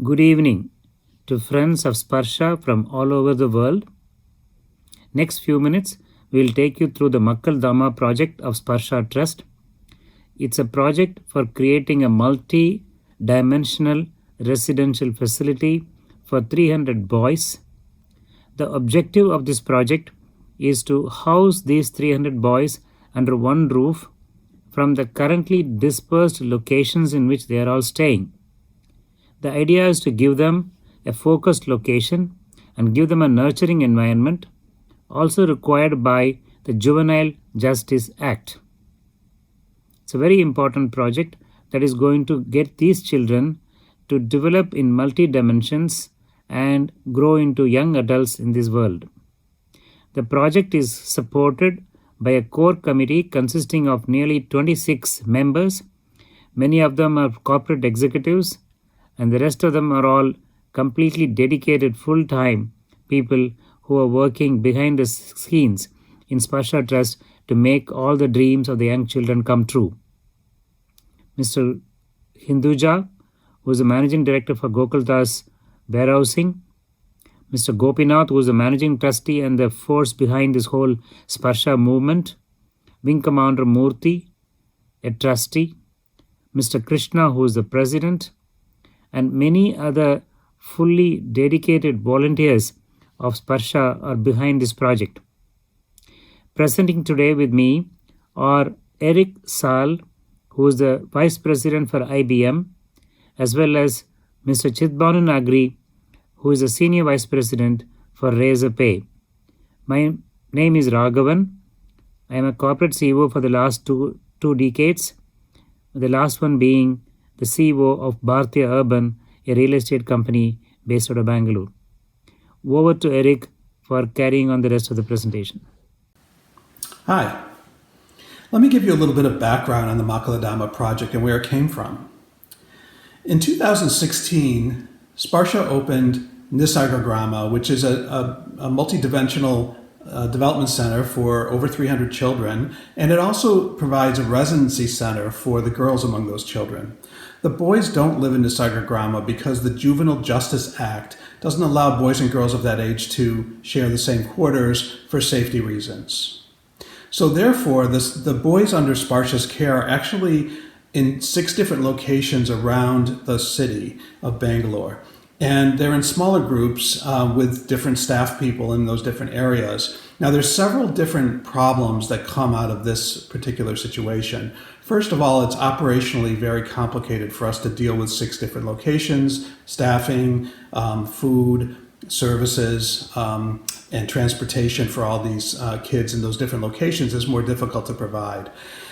Good evening to friends of Sparsha from all over the world. Next few minutes, we will take you through the Makkaladhama project of Sparsha Trust. It's a project for creating a multi-dimensional residential facility for 300 boys. The objective of this project is to house these 300 boys under one roof from the currently dispersed locations in which they are all staying. The idea is to give them a focused location and give them a nurturing environment, also required by the Juvenile Justice Act. It's a very important project that is going to get these children to develop in multi dimensions and grow into young adults in this world. The project is supported by a core committee consisting of nearly 26 members. Many of them are corporate executives, and the rest of them are all completely dedicated full-time people who are working behind the scenes in Sparsha Trust to make all the dreams of the young children come true. Mr. Hinduja, who is the managing director for Gokuldas Warehousing, Mr. Gopinath, who is the managing trustee and the force behind this whole Sparsha movement, Wing Commander Murthy, a trustee, Mr. Krishna, who is the president, and many other fully dedicated volunteers of Sparsha are behind this project. Presenting today with me are Eric Saal, who is the Vice President for IBM, as well as Mr. Chitbanu Nagri, who is the Senior Vice President for Razor Pay. My name is Raghavan. I am a corporate CEO for the last two decades, the last one being the CEO of Bhartiya Urban, a real estate company based out of Bangalore. Over to Eric for carrying on the rest of the presentation. Hi. Let me give you a little bit of background on the Makkaladhama project and where it came from. In 2016, Sparsha opened Nisargagrama, which is a multidimensional development center for over 300 children, and it also provides a residency center for the girls among those children. The boys don't live in Nisargagrama because the Juvenile Justice Act doesn't allow boys and girls of that age to share the same quarters for safety reasons. So therefore, the boys under Sparsha's care are actually in 6 different locations around the city of Bangalore. And they're in smaller groups with different staff people in those different areas. Now, there's several different problems that come out of this particular situation. First of all, it's operationally very complicated for us to deal with 6 different locations, staffing, food, services, and transportation for all these kids in those different locations is more difficult to provide.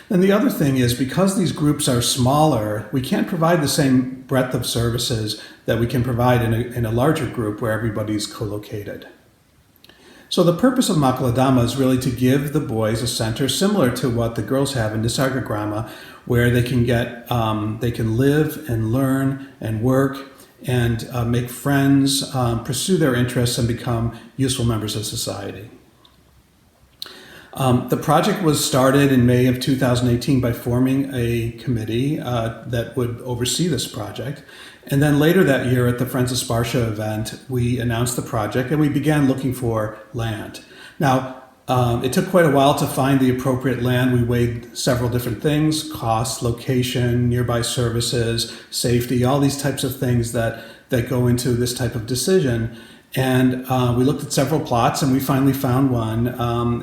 And the other thing is, because these groups are smaller, we can't provide the same breadth of services that we can provide in a larger group where everybody's co-located. So the purpose of Makkaladhama is really to give the boys a center similar to what the girls have in Nisargagrama, where they can live and learn and work and make friends, pursue their interests, and become useful members of society. The project was started in May of 2018 by forming a committee that would oversee this project. And then later that year at the Friends of Sparsha event, we announced the project and we began looking for land. Now, it took quite a while to find the appropriate land. We weighed several different things: cost, location, nearby services, safety, all these types of things that go into this type of decision. And we looked at several plots and we finally found one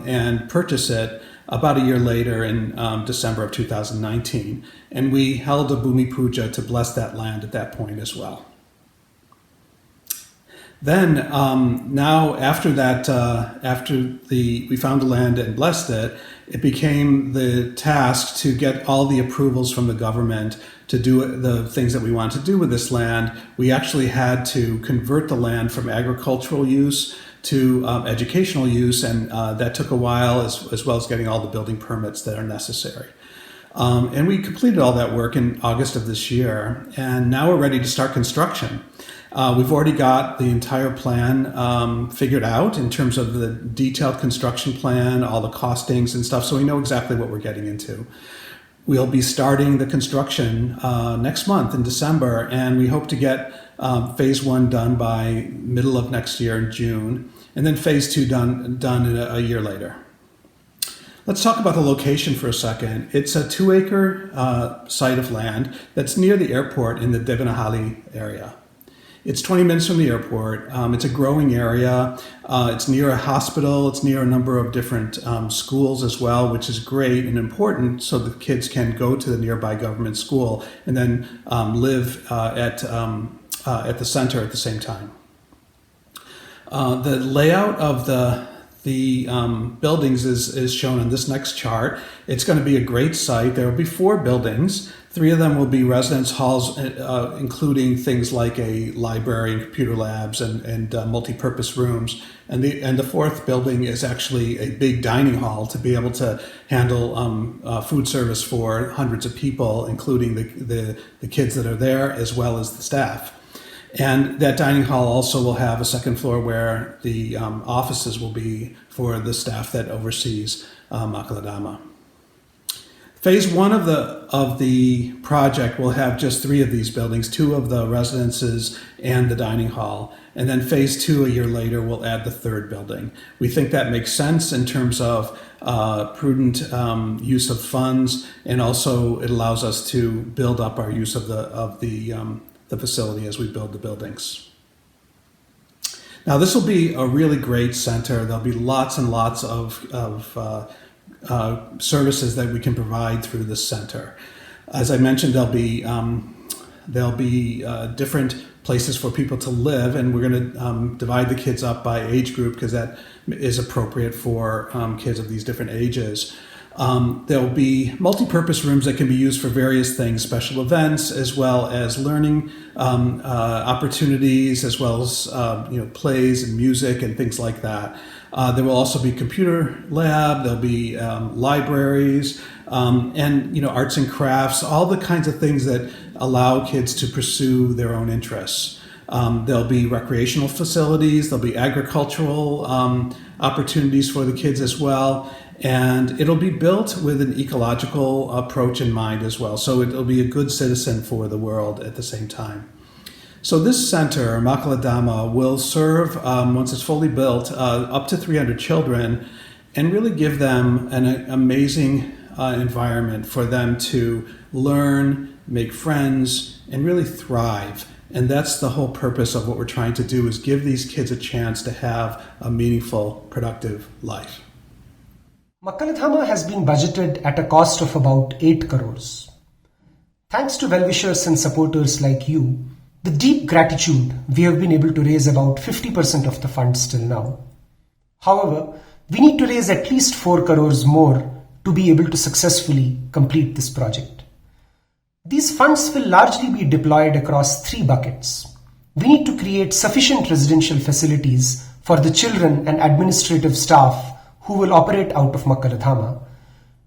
and purchased it about a year later in December of 2019. And we held a Bhumi Puja to bless that land at that point as well. Then now after that, we found the land and blessed it, it became the task to get all the approvals from the government to do the things that we wanted to do with this land. We actually had to convert the land from agricultural use to educational use, and that took a while, as well as getting all the building permits that are necessary. And we completed all that work in August of this year, and now we're ready to start construction. We've already got the entire plan figured out in terms of the detailed construction plan, all the costings and stuff, so we know exactly what we're getting into. We'll be starting the construction next month in December, and we hope to get phase 1 done by middle of next year in June, and then phase 2 done in a year later. Let's talk about the location for a second. It's a 2-acre site of land that's near the airport in the Devanahalli area. It's 20 minutes from the airport. It's a growing area. It's near a hospital. It's near a number of different schools as well, which is great and important so the kids can go to the nearby government school and then live at the center at the same time. The layout of the buildings is shown on this next chart. It's going to be a great site. There will be 4 buildings. 3 of them will be residence halls, including things like a library and computer labs and multi-purpose rooms. And the 4th building is actually a big dining hall to be able to handle food service for hundreds of people, including the kids that are there as well as the staff. And that dining hall also will have a 2nd floor where the offices will be for the staff that oversees Makkaladhama. Phase 1 of the project will have just 3 of these buildings, 2 of the residences and the dining hall. And then phase 2 a year later will add the 3rd building. We think that makes sense in terms of prudent use of funds, and also it allows us to build up our use of the facility as we build the buildings. Now this will be a really great center. There'll be lots and lots of services that we can provide through this center. As I mentioned, there'll be different places for people to live, and we're going to divide the kids up by age group because that is appropriate for kids of these different ages. There'll be multi-purpose rooms that can be used for various things, special events, as well as learning opportunities, as well as plays and music and things like that. There will also be computer lab. There'll be libraries and arts and crafts, all the kinds of things that allow kids to pursue their own interests. There'll be recreational facilities. There'll be agricultural opportunities for the kids as well. And it'll be built with an ecological approach in mind as well. So it'll be a good citizen for the world at the same time. So this center, Makkaladhama, will serve, once it's fully built, up to 300 children and really give them an amazing environment for them to learn, make friends, and really thrive. And that's the whole purpose of what we're trying to do, is give these kids a chance to have a meaningful, productive life. Makkaladhama has been budgeted at a cost of about 8 crores. Thanks to well-wishers and supporters like you, the deep gratitude, we have been able to raise about 50% of the funds till now. However, we need to raise at least 4 crores more to be able to successfully complete this project. These funds will largely be deployed across 3 buckets. We need to create sufficient residential facilities for the children and administrative staff who will operate out of Makkaladhama.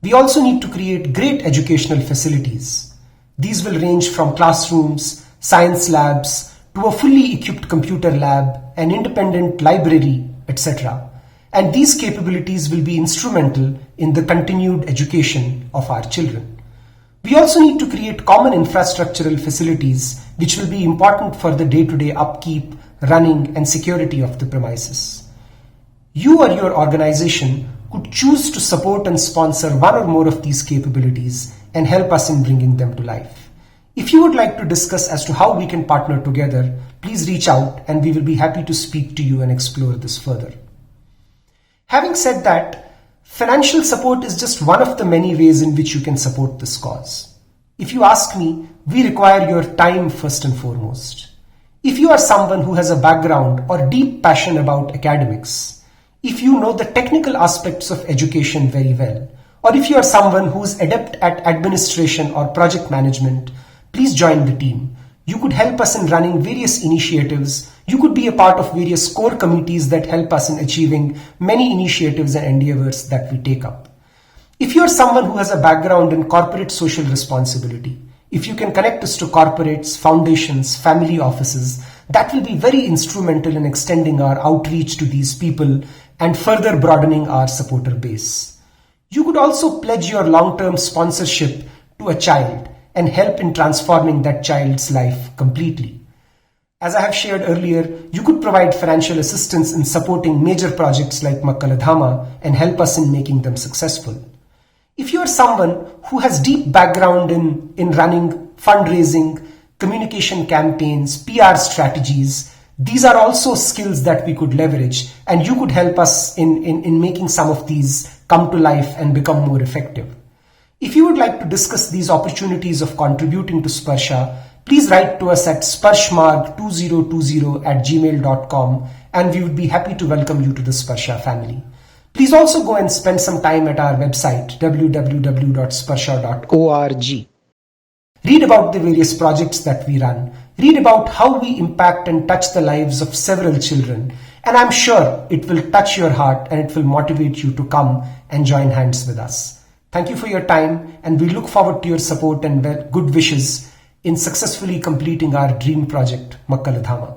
We also need to create great educational facilities. These will range from classrooms, science labs, to a fully equipped computer lab, an independent library, etc. And these capabilities will be instrumental in the continued education of our children. We also need to create common infrastructural facilities which will be important for the day-to-day upkeep, running, and security of the premises. You or your organization could choose to support and sponsor one or more of these capabilities and help us in bringing them to life. If you would like to discuss as to how we can partner together, please reach out and we will be happy to speak to you and explore this further. Having said that, financial support is just one of the many ways in which you can support this cause. If you ask me, we require your time first and foremost. If you are someone who has a background or deep passion about academics, if you know the technical aspects of education very well, or if you are someone who is adept at administration or project management, please join the team. You could help us in running various initiatives. You could be a part of various core committees that help us in achieving many initiatives and endeavors that we take up. If you are someone who has a background in corporate social responsibility, if you can connect us to corporates, foundations, family offices, that will be very instrumental in extending our outreach to these people and further broadening our supporter base. You could also pledge your long-term sponsorship to a child and help in transforming that child's life completely. As I have shared earlier, you could provide financial assistance in supporting major projects like Makkaladhama and help us in making them successful. If you are someone who has deep background in running fundraising, communication campaigns, PR strategies, these are also skills that we could leverage, and you could help us in making some of these come to life and become more effective. If you would like to discuss these opportunities of contributing to Sparsha, please write to us at sparshmarg2020@gmail.com, and we would be happy to welcome you to the Sparsha family. Please also go and spend some time at our website www.sparsha.org. Read about the various projects that we run. Read about how we impact and touch the lives of several children. And I'm sure it will touch your heart and it will motivate you to come and join hands with us. Thank you for your time, and we look forward to your support and good wishes in successfully completing our dream project, Makkaladhama.